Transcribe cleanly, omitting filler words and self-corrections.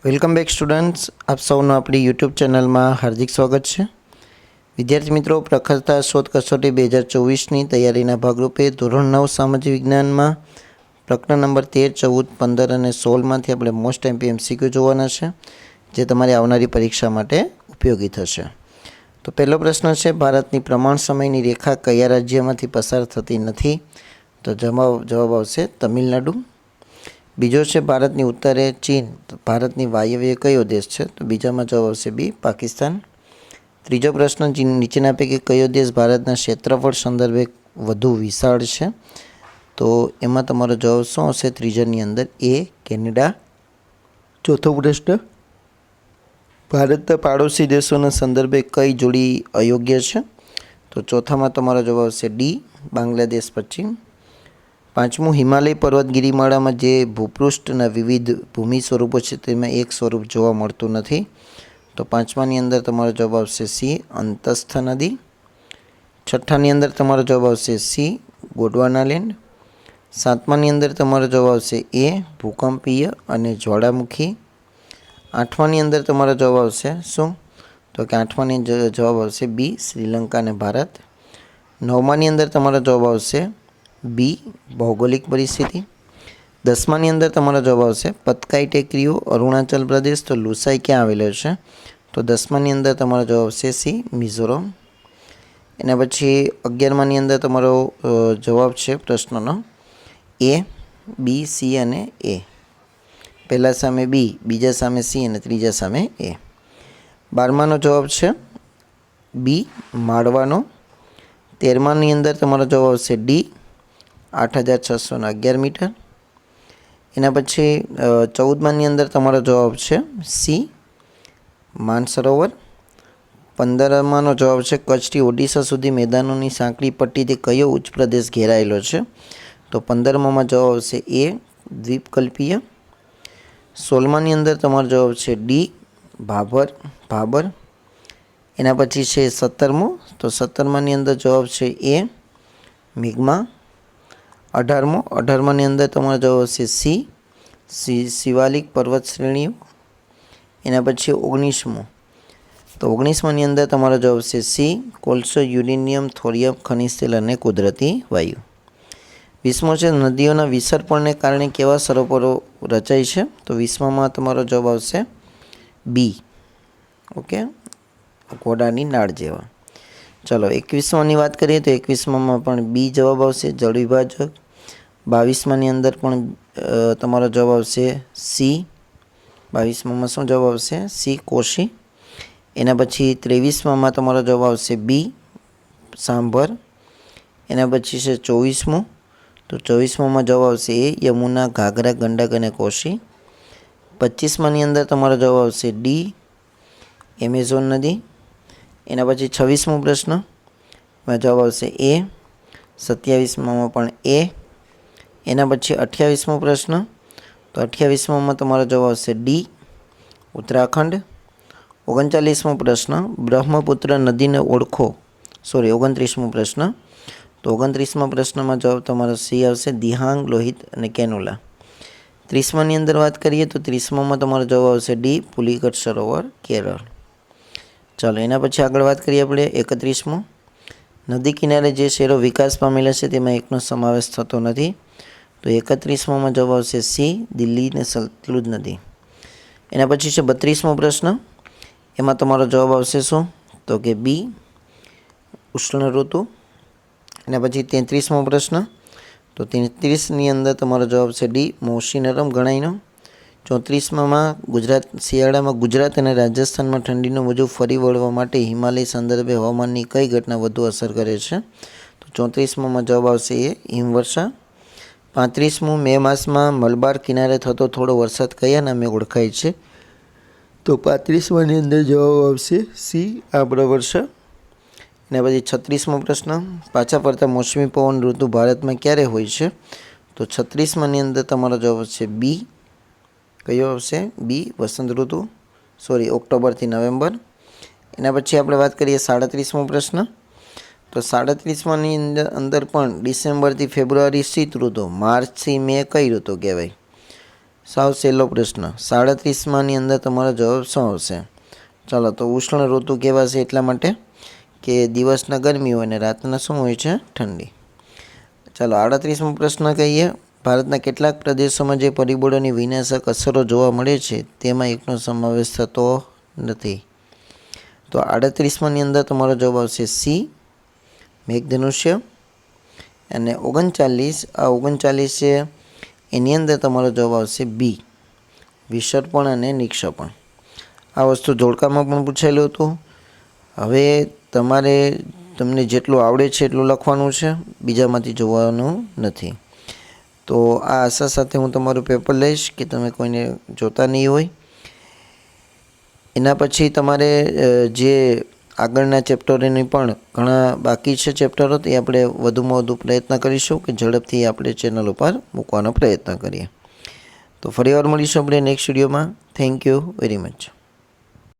Welcome back students, આપ સૌનું આપણી યુટ્યુબ ચેનલમાં હાર્દિક સ્વાગત છે. વિદ્યાર્થી મિત્રો, પ્રખરતા શોધ કસોટી 2024ની તૈયારીના ભાગરૂપે ધોરણ 9 સામાજિક વિજ્ઞાનમાં પ્રકરણ નંબર 13, 14, 15 અને 16માંથી આપણે મોસ્ટ એમપી MCQ જોવાના છે, જે તમારી આવનારી પરીક્ષા માટે ઉપયોગી થશે. તો પહેલો પ્રશ્ન છે, ભારતની પ્રમાણ સમયની રેખા કયા રાજ્યમાંથી પસાર થતી નથી? તો જવાબ આવશે તમિલનાડુ. બીજો છે, ભારતની ઉત્તરે ચીન, ભારતની વાયવ્ય કયો દેશ છે? તો બીજામાં જવાબ આવશે બી, પાકિસ્તાન. ત્રીજો પ્રશ્ન, નીચેના પૈકી કયો દેશ ભારતના ક્ષેત્રફળ સંદર્ભે વધુ વિશાળ છે? તો એમાં તમારો જવાબ શું હશે? ત્રીજાની અંદર એ, કેનેડા. ચોથો પ્રશ્ન, ભારતના પાડોશી દેશોના સંદર્ભે કઈ જોડી અયોગ્ય છે? તો ચોથામાં તમારો જવાબ આવશે ડી, બાંગ્લાદેશ, પશ્ચિમ. પાંચમું, હિમાલય પર્વત ગિરિમાળામાં જે ભૂપૃષ્ઠના વિવિધ ભૂમિ સ્વરૂપો છે તેમાં એક સ્વરૂપ જોવા મળતું નથી. તો પાંચમાની અંદર તમારો જવાબ આવશે સી, અંતસ્થ નદી. છઠ્ઠાની અંદર તમારો જવાબ આવશે સી, ગોંડવાનાલેન્ડ. સાતમાની અંદર તમારો જવાબ આવશે એ, ભૂકંપીય અને જ્વાળામુખી. આઠમાની અંદર તમારો જવાબ આવશે શું? તો કે આઠમાની જવાબ આવશે બી, શ્રીલંકા અને ભારત. નવમાની અંદર તમારો જવાબ આવશે બી, ભૌગોલિક પરિસ્થિતિ. દસમાની અંદર તમારો જવાબ આવશે પતકાઈ ટેકરીઓ, અરુણાચલ પ્રદેશ. તો લુસાઈ ક્યાં આવેલો છે? તો દસમાની અંદર તમારો જવાબ આવશે સી, મિઝોરમ. એના પછી 11માની અંદર તમારો જવાબ છે પ્રશ્નનો એ, બી, સી અને એ. પહેલા સામે બી, બીજા સામે સી અને ત્રીજા સામે એ. 12માનો જવાબ છે બી, માળવાનો. 13માની અંદર તમારો જવાબ આવશે ડી, 8611 મીટર. એના પછી 14માની અંદર તમારો જવાબ છે સી, માનસરોવર. 15માનો જવાબ છે કચ્છથી ઓડિશા સુધી મેદાનોની સાંકડી પટ્ટીથી કયો ઉચ્ચ પ્રદેશ ઘેરાયેલો છે? તો 15મામાં જવાબ આવશે એ, દ્વીપકલ્પીય. 16માની અંદર તમારો જવાબ છે ડી, ભાબર. એના પછી છે 17મો. તો 17માની અંદર જવાબ છે એ, મિગ્મા. 18માની અંદર તમારો જવાબ આવશે સી, શિવાલિક પર્વત શ્રેણીઓ. એના પછી 19મો. તો 19માની અંદર તમારો જવાબ છે સી, કોલસો, યુરેનિયમ, થોરિયમ, ખનિજ તેલ અને કુદરતી વાયુ. 20મો છે, નદીઓના વિસર્પણને કારણે કેવા સરોવરો રચાય છે? તો 20મામાં તમારો જવાબ આવશે બી, ઓકે, ઘોડાની નાળ જેવા. ચલો 21માની વાત કરીએ તો 21મામાં પણ બી જવાબ આવશે, જળ વિભાજક. 22માની અંદર પણ તમારો જવાબ આવશે સી. 22મામાં શું જવાબ આવશે? સી, કોશી. એના પછી 23મામાં તમારો જવાબ આવશે બી, સાંભર. એના પછી છે 24મું. તો 24મામાં જવાબ આવશે એ, યમુના, ઘાઘરા, ગંડક અને કોશી. 25માની અંદર તમારો જવાબ આવશે ડી, એમેઝોન નદી. એના પછી 26મો પ્રશ્ન, એમાં જવાબ આવશે એ. 27મામાં પણ એ. એના પછી 28મો પ્રશ્ન. તો 28મામાં તમારો જવાબ આવશે ડી, ઉત્તરાખંડ. 39મો પ્રશ્ન, બ્રહ્મપુત્ર નદીને ઓળખો. 29મો પ્રશ્ન. તો 29મા પ્રશ્નમાં જવાબ તમારો સી આવશે, દિહાંગ, લોહિત અને કેનોલા. 30માની અંદર વાત કરીએ તો 30મામાં તમારો જવાબ આવશે ડી, પુલિકટ સરોવર, કેરળ. ચાલો એના પછી આગળ વાત કરીએ આપણે 31મો. નદી કિનારે જે શહેરો વિકાસ પામેલા છે તેમાં એકનો સમાવેશ થતો નથી. તો 31મામાં જવાબ આવશે સી, દિલ્હી ને સતલુજ નદી. એના પછી છે 32મો પ્રશ્ન. એમાં તમારો જવાબ આવશે શું? તો કે બી, ઉષ્ણ ઋતુ. એના પછી 33મો પ્રશ્ન. તો 33ની અંદર તમારો જવાબ છે ડી, મોસી નરમ ગણાયનો. 34માં શિયાળામાં ગુજરાત અને રાજસ્થાનમાં ઠંડીનું મોજું ફરી વળવા માટે હિમાલય સંદર્ભે હવામાનની કઈ ઘટના વધુ અસર કરે છે? તો 34માં જવાબ આવશે એ, હિમવર્ષા. 35મું, મે માસમાં મલબાર કિનારે થતો થોડો વરસાદ કયા નામે ઓળખાય છે? તો 35માની અંદર જવાબ આવશે સી, આમ્રવર્ષા. એના પછી 36મો પ્રશ્ન, પાછા ફરતા મોસમી પવન ઋતુ ભારતમાં ક્યારે હોય છે? તો 36માની અંદર તમારો જવાબ આવશે બી, કયો આવશે? બી, વસંત ઋતુ, ઓક્ટોબરથી નવેમ્બર. એના પછી આપણે વાત કરીએ 37મો પ્રશ્ન. તો 37માની અંદર પણ ડિસેમ્બરથી ફેબ્રુઆરી શીત ઋતુ, માર્ચથી મે કઈ ઋતુ કહેવાય? સાવ સહેલો પ્રશ્ન. 37માની અંદર તમારો જવાબ શું આવશે? ચાલો, તો ઉષ્ણ ઋતુ કહેવાશે એટલા માટે કે દિવસના ગરમી હોય અને રાતના શું હોય છે? ઠંડી. ચાલો, 38મો પ્રશ્ન કહીએ. ભારતના કેટલાક પ્રદેશોમાં જે પરિબળોની વિનાશક અસરો જોવા મળે છે તેમાં એકનો સમાવેશ થતો નથી. તો 38માની અંદર તમારો જવાબ આવશે સી, મેઘધનુષ્ય. અને 39 છે એની અંદર તમારો જવાબ આવશે બી, વિસર્પણ અને નિક્ષેપણ. આ વસ્તુ જોડકામાં પણ પૂછાયેલું હતું. હવે તમને જેટલું આવડે છે એટલું લખવાનું છે, બીજામાંથી જોવાનું નથી. તો આ આશા સાથે હું તમારું પેપર લઈશ કે તમે કોઈને જોતા નહીં હોય. એના પછી તમારે જે આગળના ચેપ્ટરોની પણ ઘણા બાકી છે ચેપ્ટરો, તે આપણે વધુમાં વધુ પ્રયત્ન કરીશું કે ઝડપથી આપણે ચેનલ ઉપર મૂકવાનો પ્રયત્ન કરીએ. તો ફરીવાર મળીશું આપણે નેક્સ્ટ વિડીયોમાં. Thank you very much.